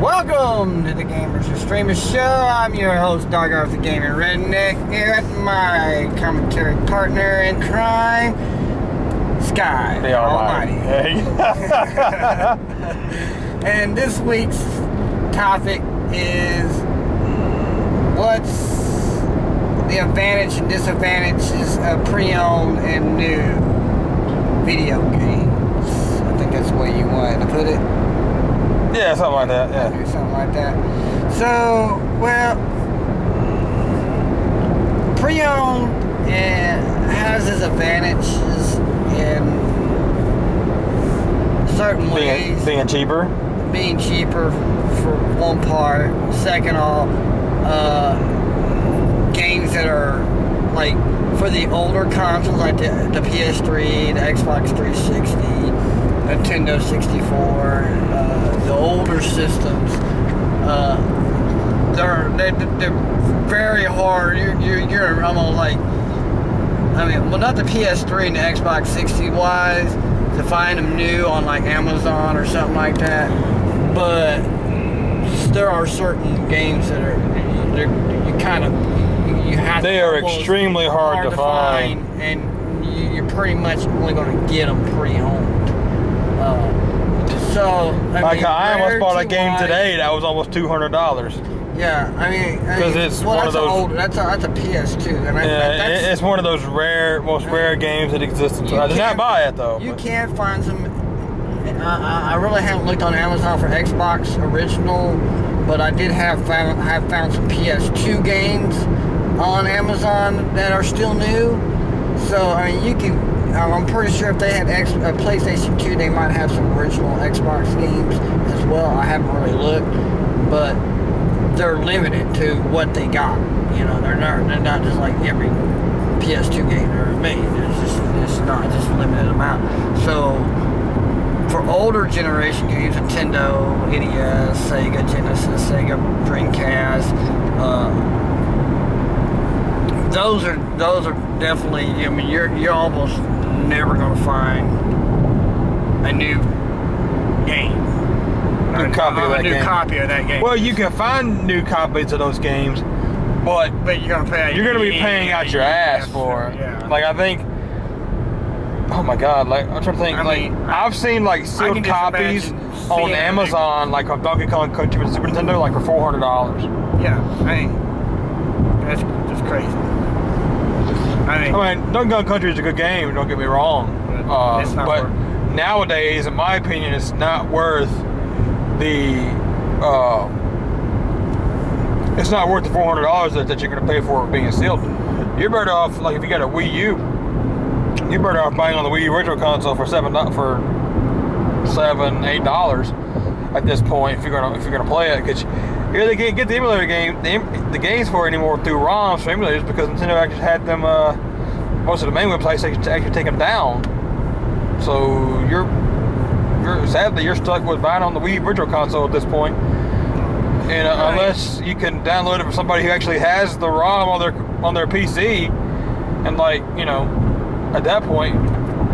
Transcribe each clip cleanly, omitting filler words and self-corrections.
Welcome to the Xtremist show. I'm your host, Dog Arthur Gaming Redneck, here with my commentary partner in crime, Sky the Almighty. Hey. And this week's topic is what's the advantage and disadvantages of pre-owned and new video games. I think that's the way you wanted to put it. Yeah, something like that, yeah. Okay, something like that. So, well, pre-owned has its advantages in certain ways. Being cheaper? Being cheaper for one part. Second all, games that are like for the older consoles like the PS3, the Xbox 360, Nintendo 64, the older systems, they're very hard. You're almost like, I mean, well, not the PS3 and the Xbox 60 wise to find them new on like Amazon or something like that, but there are certain games that are you have. They are extremely hard to find, and you're pretty much only going to get them pre-owned. So I almost bought a game today that was almost $200. Yeah, I mean, because it's one of those. That's a PS2. And it's one of those most rare games that exists. I did not buy it though. You can't find some. I really haven't looked on Amazon for Xbox original, but I did have found some PS2 games on Amazon that are still new. So I mean, you can. I'm pretty sure if they had PlayStation 2, they might have some original Xbox games as well. I haven't really looked, but they're limited to what they got. You know, they're not just like every PS2 game they're made. It's not just a limited amount. So for older generation games, Nintendo, NES, Sega Genesis, Sega Dreamcast, those are definitely. I mean, you're almost never going to find a new game. New copy of that game. Well, you can find new copies of those games, but you're going to be paying out your ass for it. Yeah. Like I think. Oh my God! Like I'm trying to think. I've seen like sealed copies on Amazon, like of Donkey Kong Country with Super Nintendo, like for $400. Yeah, I mean that's just crazy. I mean, Donkey Kong Country is a good game. Don't get me wrong. It's not but nowadays, in my opinion, it's not worth the. It's not worth the $400 that you're going to pay for it being sealed. You're better off, like if you got a Wii U, you're better off buying on the Wii U Virtual Console for $7, $8 at this point if you're gonna play it, because you really can't get the emulator game, the games for it anymore through ROMs for emulators, because Nintendo actually had them most of the main websites actually take them down. So sadly you're stuck with buying on the Wii Virtual Console at this point, and unless you can download it from somebody who actually has the ROM on their PC, and like at that point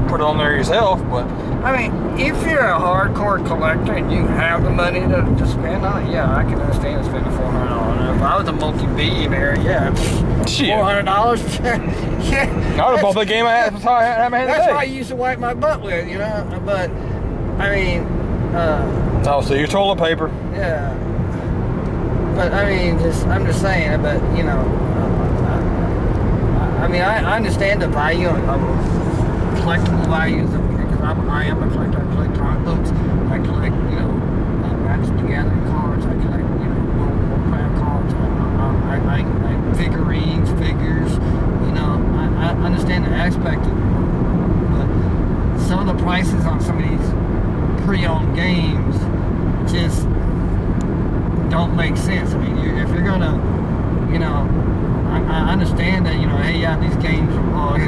put it on there yourself. But I mean, if you're a hardcore collector and you have the money to spend on it, yeah, I can understand spending $400. If I was a multi-billionaire, yeah, $400. Yeah, I would have bought the game I had. That's why I used to wipe my butt with, But I mean, oh, so your toilet paper. Yeah, but I mean, I'm just saying. But I mean, I understand the value of collectible values because I am a collector. I collect comic books. I collect, Magic the Gathering cards. I collect, Warcraft cards. I figurines, figures. I understand the aspect of it, but some of the prices on some of these pre-owned games just don't make sense. I mean, if you're gonna, I understand that, hey, yeah, these games,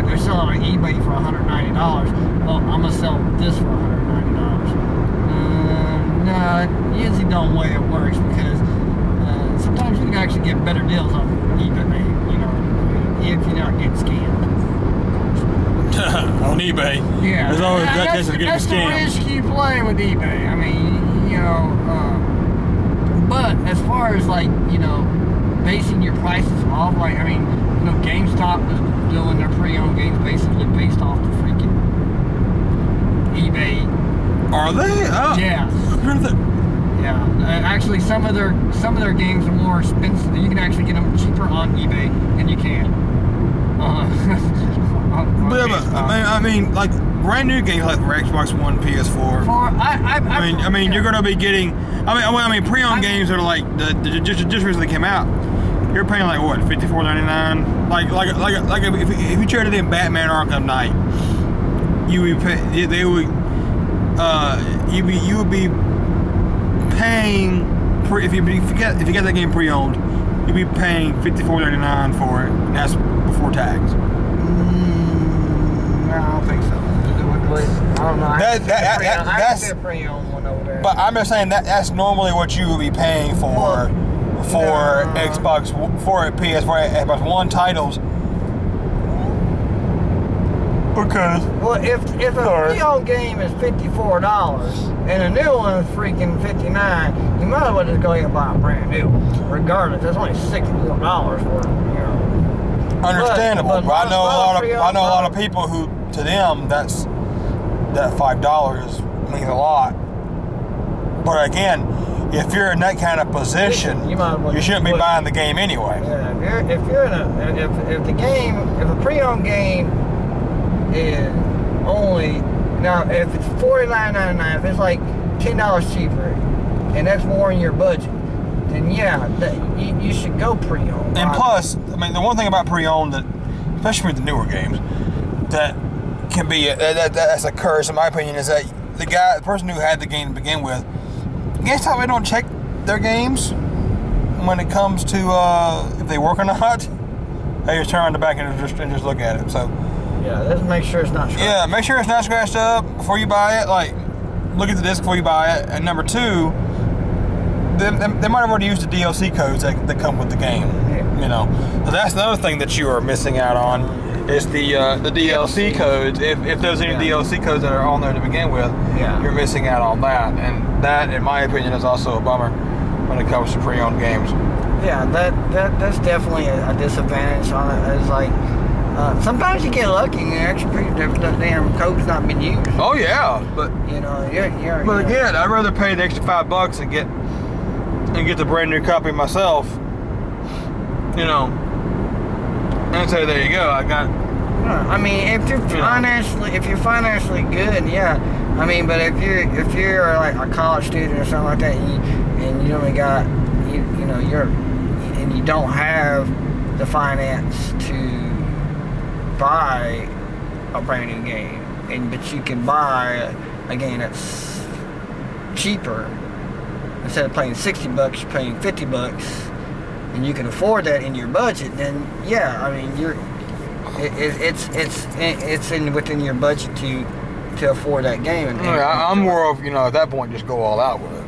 they're selling on eBay for $190. Well, I'm going to sell this for $190. No, it usually don't way it works, because sometimes you can actually get better deals on eBay, if you're not getting scammed. On eBay? Yeah. There's always that case of getting scammed. That's the risk you play with eBay. I mean, far as like, you know, basing your prices off, like, I mean, you know, GameStop was doing their pre-owned games basically based off the freaking eBay. Are they? Oh. Yeah. Really? Yeah. Actually, some of their games are more expensive. You can actually get them cheaper on eBay than you can. I mean, like brand new games like for Xbox One, PS4. I mean, you're gonna be getting. I mean, pre-owned games that are like just recently came out. You're paying like what, $54.99? Like if you traded in Batman Arkham Knight, you would be paying if you get that game pre-owned, you'd be paying $54.99 for it. And that's before tax. I don't think so. I don't know. That's a pre-owned one over there. But I'm just saying that's normally what you would be paying for Xbox, for PS4, Xbox One titles. Because if a pre-owned game is $54 and a new one is freaking $59, you might as well just go ahead and buy a brand new one. Regardless, that's only $6 more worth, you know. Understandable, but I know a lot of people who, to them, that $5 means a lot. But again, if you're in that kind of position, you shouldn't be buying the game anyway. Yeah, if a pre-owned game is only, now if it's $49.99, if it's like $10 cheaper, and that's more in your budget, then yeah, you should go pre-owned. And plus, I mean, the one thing about pre-owned that, especially with the newer games, that can be that's a curse in my opinion, is that the person who had the game to begin with, GameStop, they don't check their games when it comes to if they work or not. They just turn on the back and just look at it. So yeah, let's make sure it's not scratched. Yeah, make sure it's not scratched up before you buy it. Like, look at the disc before you buy it. And number two, they might have already used the DLC codes that come with the game. You know, so that's another thing that you are missing out on, is the DLC codes. If there's any DLC codes that are on there to begin with, you're missing out on that. And that, in my opinion, is also a bummer when it comes to pre-owned games. Yeah, that's definitely a disadvantage on it. It's like sometimes you get lucky and actually the damn code's not been used. Oh yeah, but you know, But again, I'd rather pay the extra $5 and get the brand new copy myself. You know, and say, there you go, I got. I mean, if you're financially good, yeah. I mean, but if you're like a college student or something like that, and you only got you don't have the finance to buy a brand new game, but you can buy a game that's cheaper. Instead of paying $60, you're paying $50, and you can afford that in your budget. Then yeah, I mean, it's within your budget to afford that game. I'm more of, at that point, just go all out with it.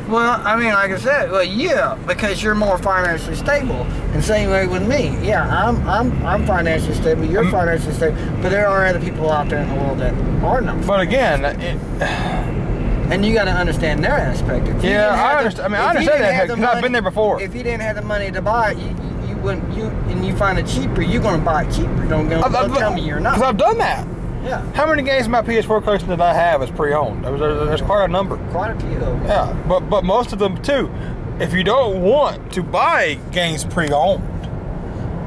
Well, I mean, like I said, yeah, because you're more financially stable. And same way with me. Yeah, I'm financially stable. You're financially stable. But there are other people out there in the world that are not. But again, and you got to understand their aspect. Yeah, I understand. I understand that because I've been there before. If you didn't have the money to buy it, you wouldn't. And you find it cheaper, you're going to buy it cheaper. Don't tell me you're not. Because I've done that. Yeah. How many games in my PS4 collection did I have as pre-owned? There's quite a number. Quite a few. Yeah, but most of them too. If you don't want to buy games pre-owned,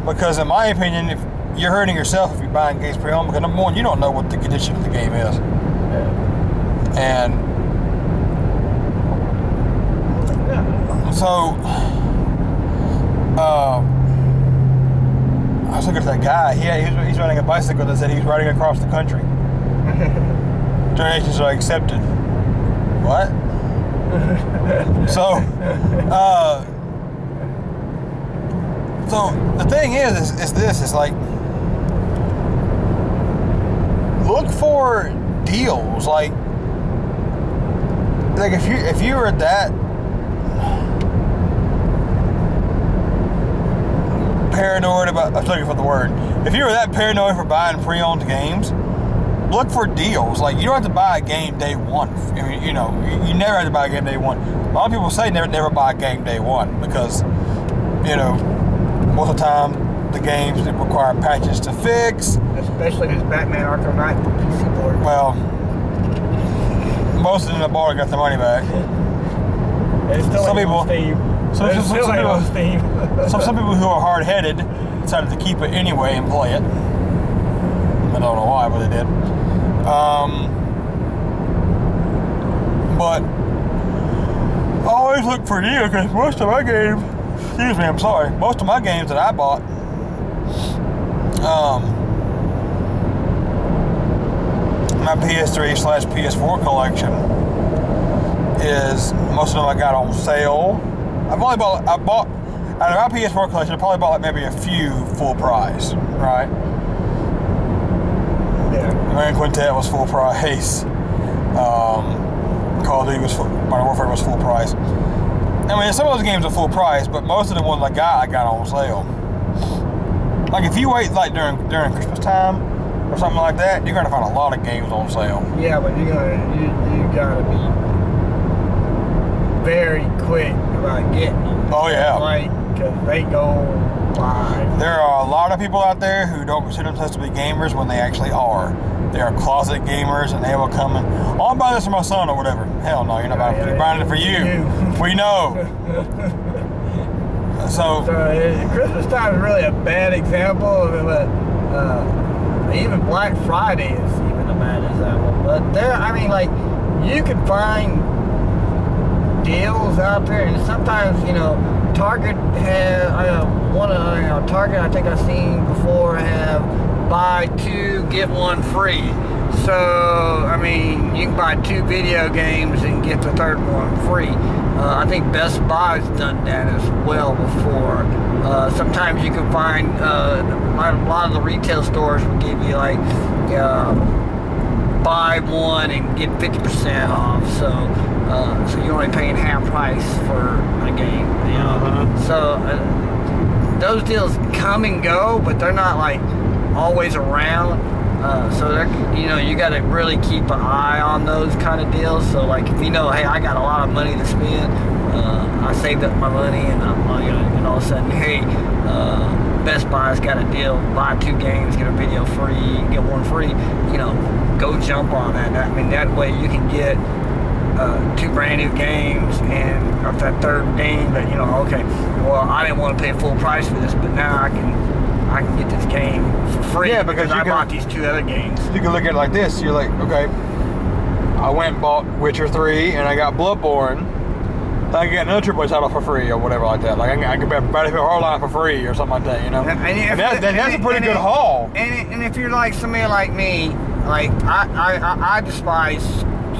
because in my opinion, if you're hurting yourself if you're buying games pre-owned, because number one, you don't know what the condition of the game is. Yeah. And so, I was looking at that guy. He's riding a bicycle that said he was riding across the country. Donations are accepted. What? So the thing is this. It's like, look for deals. Like if you were that paranoid about, I'm looking for the word. If you were that paranoid for buying pre-owned games, look for deals. Like, you don't have to buy a game day one. I mean, you know, you never have to buy a game day one. A lot of people say never buy a game day one because, you know, most of the time the games that require patches to fix. Especially if it's Batman Arkham Knight for PC board. Well, most of them that bought it got the money back. Some people, some people who are hard-headed decided to keep it anyway and play it. I don't know why, but they did. But I always look for deals because most of my games, most of my games that I bought, my PS3/PS4 collection is most of them I got on sale. I bought out of my PS4 collection, I probably bought like maybe a few full price, right? Yeah. Man Quintet was full price. Call of Duty Modern Warfare was full price. I mean, some of those games are full price, but most of the ones I got on sale. Like if you wait like during Christmas time or something like that, you're gonna find a lot of games on sale. Yeah, but you gotta be very quick about getting them. Oh yeah. Like, because they go live. There are a lot of people out there who don't consider themselves to be gamers when they actually are. They are closet gamers, and they will come and, oh, I'm buying this for my son or whatever. Hell no, you're not buying it. You're buying it for you. We know. So Christmas time is really a bad example of it, but even Black Friday is even a bad example. But there, I mean, like, you can find deals out there, and sometimes, you know, Target have Target, I think I've seen before, have buy two get one free. So I mean, you can buy 2 video games and get the third one free. I think Best Buy's done that as well before. Sometimes you can find a lot of the retail stores will give you like buy one and get 50% off. So you're only paying half price for a game. You know? So those deals come and go, but they're not like always around. So you know, you got to really keep an eye on those kind of deals. So like if you know, hey, I got a lot of money to spend, I saved up my money, and and all of a sudden, hey, Best Buy's got a deal: buy 2 games, get a video free, get 1 free. You know, go jump on that. I mean, that way you can get 2 brand new games, and if that third game that, you know, okay, well, I didn't want to pay full price for this, but now I can get this game for free. Yeah, because I bought these 2 other games. You can look at it like this. You're like, okay, I went and bought Witcher 3, and I got Bloodborne. I can get another AAA title for free or whatever like that. Like I can buy Battlefield Hardline for free or something like that, you know? And that's a pretty good haul. And if you're like somebody like me, like I despise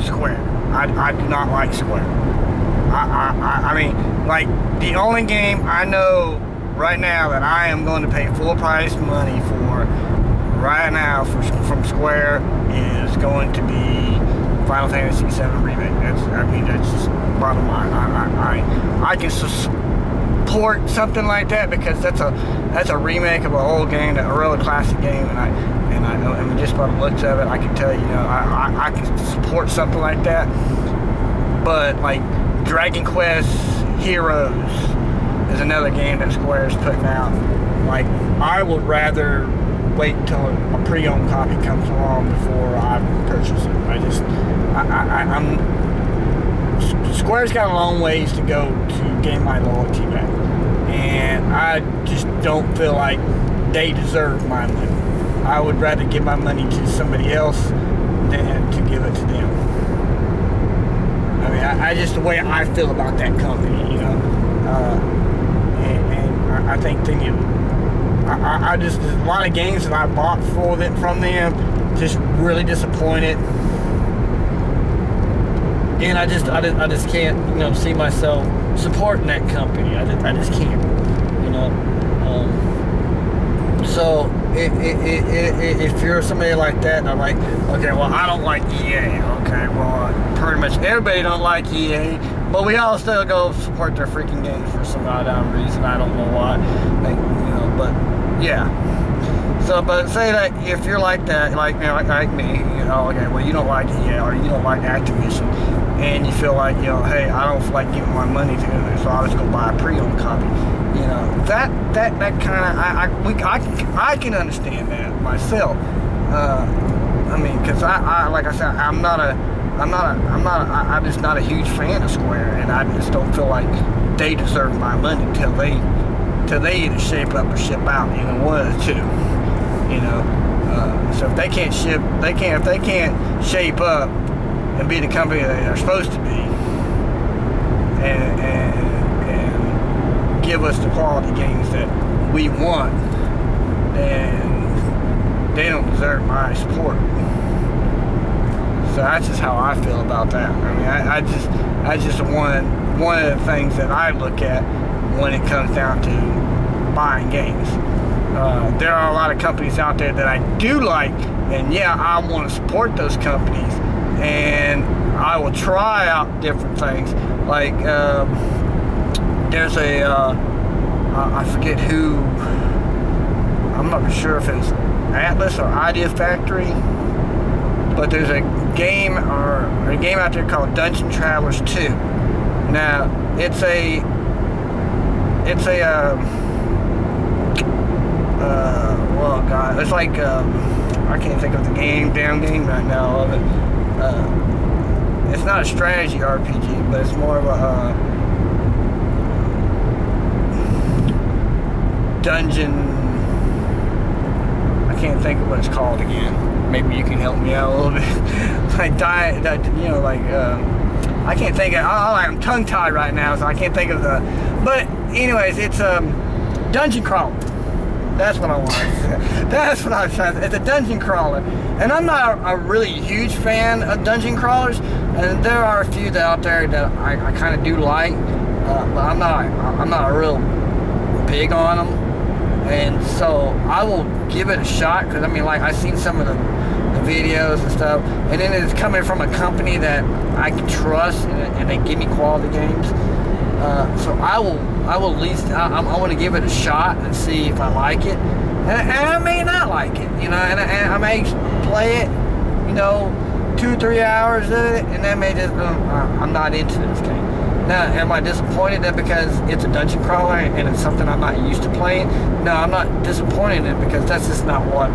Square. I do not like Square. I mean, like, the only game I know right now that I am going to pay full price money for right now from Square is going to be Final Fantasy VII Remake. That's just bottom line. I can support something like that because that's a remake of an old game, a really classic game, and I mean, just by the looks of it, I can tell you, I can support something like that. But like Dragon Quest Heroes is another game that Square is putting out. Like, I would rather wait until a pre-owned copy comes along before I purchase it. Square's got a long ways to go to gain my loyalty back, and I just don't feel like they deserve my money. I would rather give my money to somebody else than to give it to them. I mean, I just the way I feel about that company, you know. And I think I just, there's a lot of games that I bought from them, just really disappointed. And I just can't, you know, see myself supporting that company. I just can't, you know. So if you're somebody like that, and I'm like, okay, well, I don't like EA. Okay, well, pretty much everybody don't like EA, but we all still go support their freaking games for some odd reason. I don't know why, like, you know, but yeah. So, but say that if you're like that, like me, you oh, okay, well, you don't like EA or you don't like Activision, and you feel like, hey, I don't feel like giving my money to it, so I'll just go buy a pre-owned copy. That kind of, I can understand that myself. I mean, because I like I said, I'm just not a huge fan of Square, and I just don't feel like they deserve my money till they either shape up or ship out, one of the two. So if they can't if they can't shape up and be the company that they're supposed to be, and give us the quality games that we want, then they don't deserve my support. So that's just how I feel about that. I mean, I just one of the things that I look at when it comes down to buying games. There are a lot of companies out there that I do like, and yeah, I want to support those companies, and I will try out different things. Like there's a I forget who. I'm not sure if it's Atlas or Idea Factory, but there's a game out there called Dungeon Travelers 2. Now it's a well, God, it's like I can't think of the damn game right now of it. It's not a strategy RPG, but it's more of a dungeon. I can't think of what it's called again. Maybe you can help me out a little bit. I can't think of. I'm tongue tied right now, so I can't think of the. But anyways, it's dungeon crawler. That's what I want. That's what I was trying to say. It's a dungeon crawler, and I'm not a really huge fan of dungeon crawlers, and there are a few out there that I kind of do like, but I'm not a real big on them, and so I will give it a shot, because I mean, like, I've seen some of the videos and stuff, and then it's coming from a company that I can trust, and they give me quality games. So I will at least, I want to give it a shot and see if I like it, and I may not like it, and I may play it, 2 or 3 hours of it, and then may just, I'm not into this game. Now, am I disappointed that because it's a dungeon crawler and it's something I'm not used to playing? No, I'm not disappointed in it, because that's just not what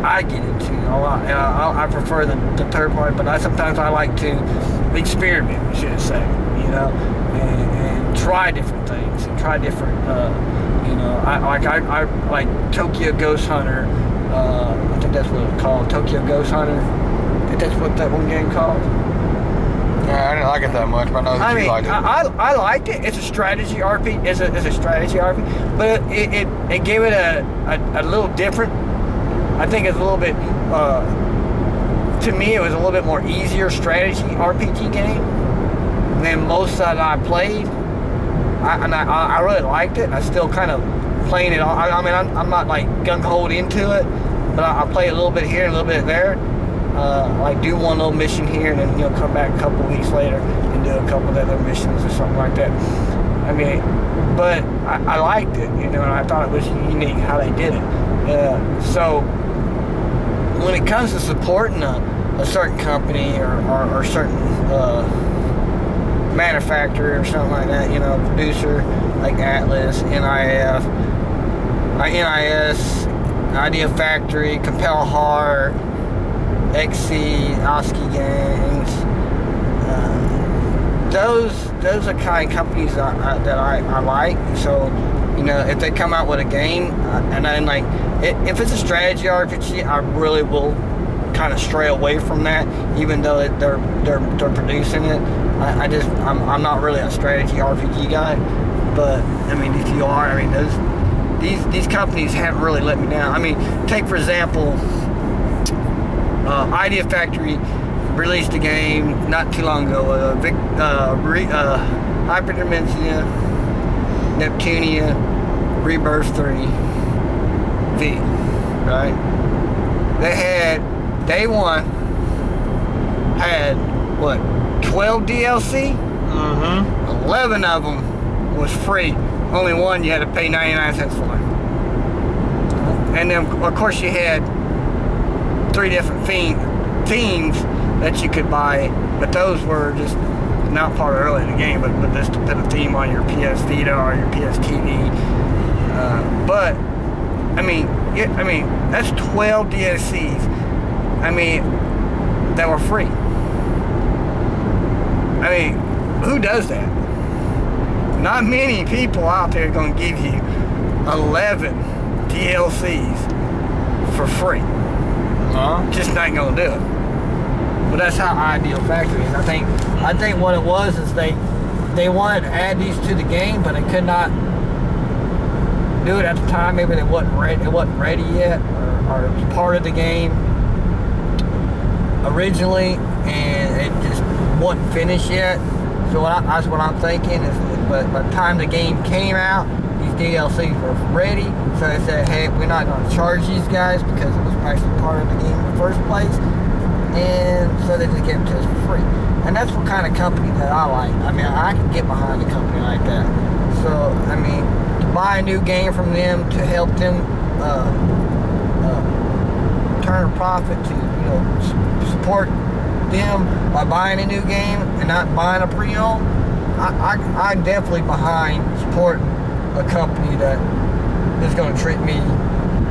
I get into. I prefer the third party, but sometimes I like to experiment, I should say, and try different things, and try different, I like Tokyo Ghost Hunter. I think that's what it's called, Tokyo Ghost Hunter. I think that's what that one game called. Yeah, I didn't like it that much, but I know that you liked it. I liked it. It's a strategy RPG. It's a strategy RPG, but it gave it a little different. I think it's a little bit. To me, it was a little bit more easier strategy RPG game than most that I played. I really liked it. I still kind of playing it. I mean, I'm not like gung-ho into it, but I play a little bit here, a little bit there. Like do one little mission here, and then come back a couple weeks later and do a couple of other missions or something like that. I mean, but I liked it, and I thought it was unique how they did it. So when it comes to supporting a certain company or certain manufacturer or something like that, producer like Atlas, NIS, Idea Factory, Compel Heart, XC, Oski Games. Those are kind of companies that I like. So, if they come out with a game, and then like, if it's a strategy RPG, I really will kind of stray away from that, even though they're producing it. I'm not really a strategy RPG guy, but I mean, if you are, I mean, these companies haven't really let me down. I mean, take for example, Idea Factory released a game not too long ago, Hyperdimensia, Neptunia, Rebirth 3 V, right? They had, day one, had, what, 12 DLC? 11 of them was free. Only one you had to pay 99 cents for. And then, of course, you had 3 different themes that you could buy, but those were just not part of early in the game, but just to put a theme on your PS Vita or your PS TV. But I mean, that's 12 DLCs. I mean, that were free. I mean, who does that? Not many people out there are going to give you 11 DLCs for free. Just not going to do it. But that's how Ideal Factory is. I think what it was is they wanted to add these to the game, but they could not do it at the time. Maybe it wasn't ready yet, or it was part of the game originally, and it just wasn't finished yet. So that's what I'm thinking is, but by the time the game came out, these DLCs were ready. So they said, hey, we're not going to charge these guys because it was actually part of the game in the first place. And so they just gave it to us for free. And that's what kind of company that I like. I mean, I can get behind a company like that. So, I mean, to buy a new game from them, to help them turn a profit, to, support them by buying a new game and not buying a pre-owned, I'm definitely behind supporting a company that is going to treat me,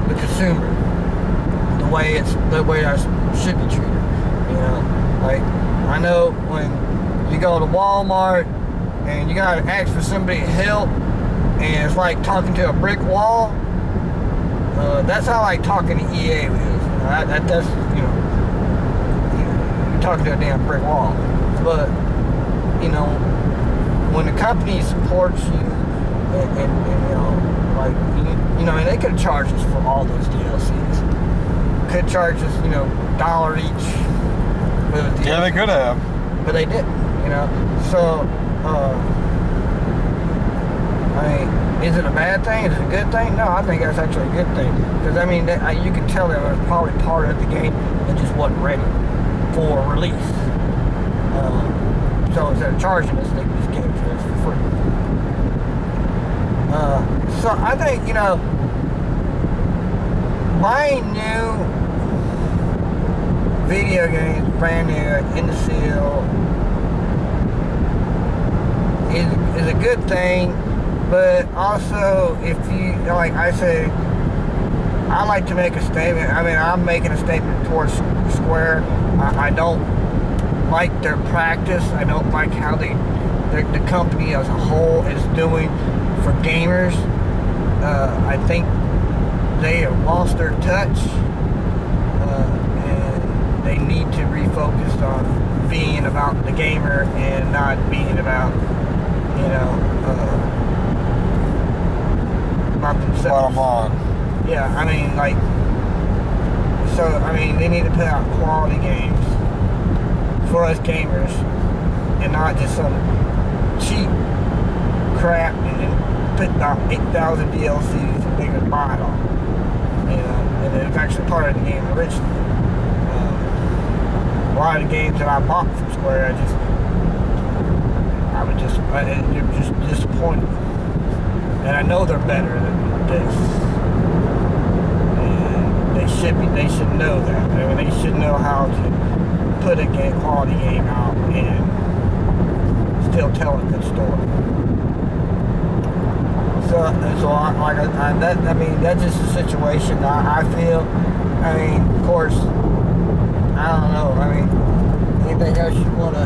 the consumer, the way I should be treated. Like, I know when you go to Walmart and you gotta ask for somebody to help, and it's like talking to a brick wall. That's how like talking to EA is. That's you're talking to a damn brick wall. But when the company supports you, and and they could charge us for all those DLCs. Could charge us, $1 each. Yeah, they could have. But they didn't, So, is it a bad thing? Is it a good thing? No, I think that's actually a good thing. Because, you can tell that it was probably part of the game that just wasn't ready for release. So instead of charging us, they just gave it to us for free. So I think, buying new video games, brand new, in the seal, is a good thing. But also, if you, like I say, I like to make a statement. I'm making a statement towards Square. I don't like their practice. I don't like how the company as a whole is doing for gamers. I think they have lost their touch. They need to refocus on being about the gamer and not being about, about themselves. Bottom line. Yeah, they need to put out quality games for us gamers and not just some cheap crap and then put out 8,000 DLCs and they can buy it all. And it's actually part of the game originally. A lot of the games that I bought from Square, you're just disappointed. And I know they're better than this. And they should know that. They should know how to put a quality game out and still tell a good story. That's just a situation I feel. Of course, I don't know. Anything else you want to?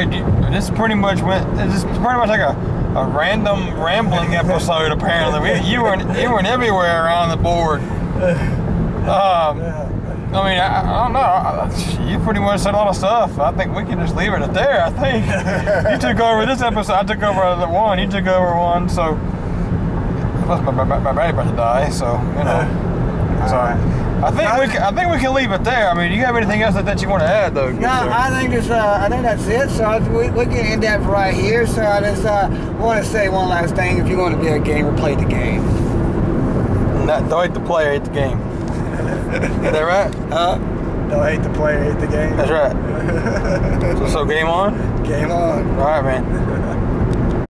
Dude, this pretty much like a random rambling episode. Apparently, you weren't everywhere around the board. I don't know. You pretty much said a lot of stuff. I think we can just leave it at there. I think you took over this episode. I took over the one. You took over one. So my battery about to die. So Sorry. I think we can leave it there. Do you have anything else that you want to add, though? No, I think that's it. So we can end that right here. So I just want to say one last thing. If you want to be a gamer, play the game. Don't hate the player, hate the game. Is that right? Don't hate the player, hate the game. That's right. So game on? Game on. All right, man.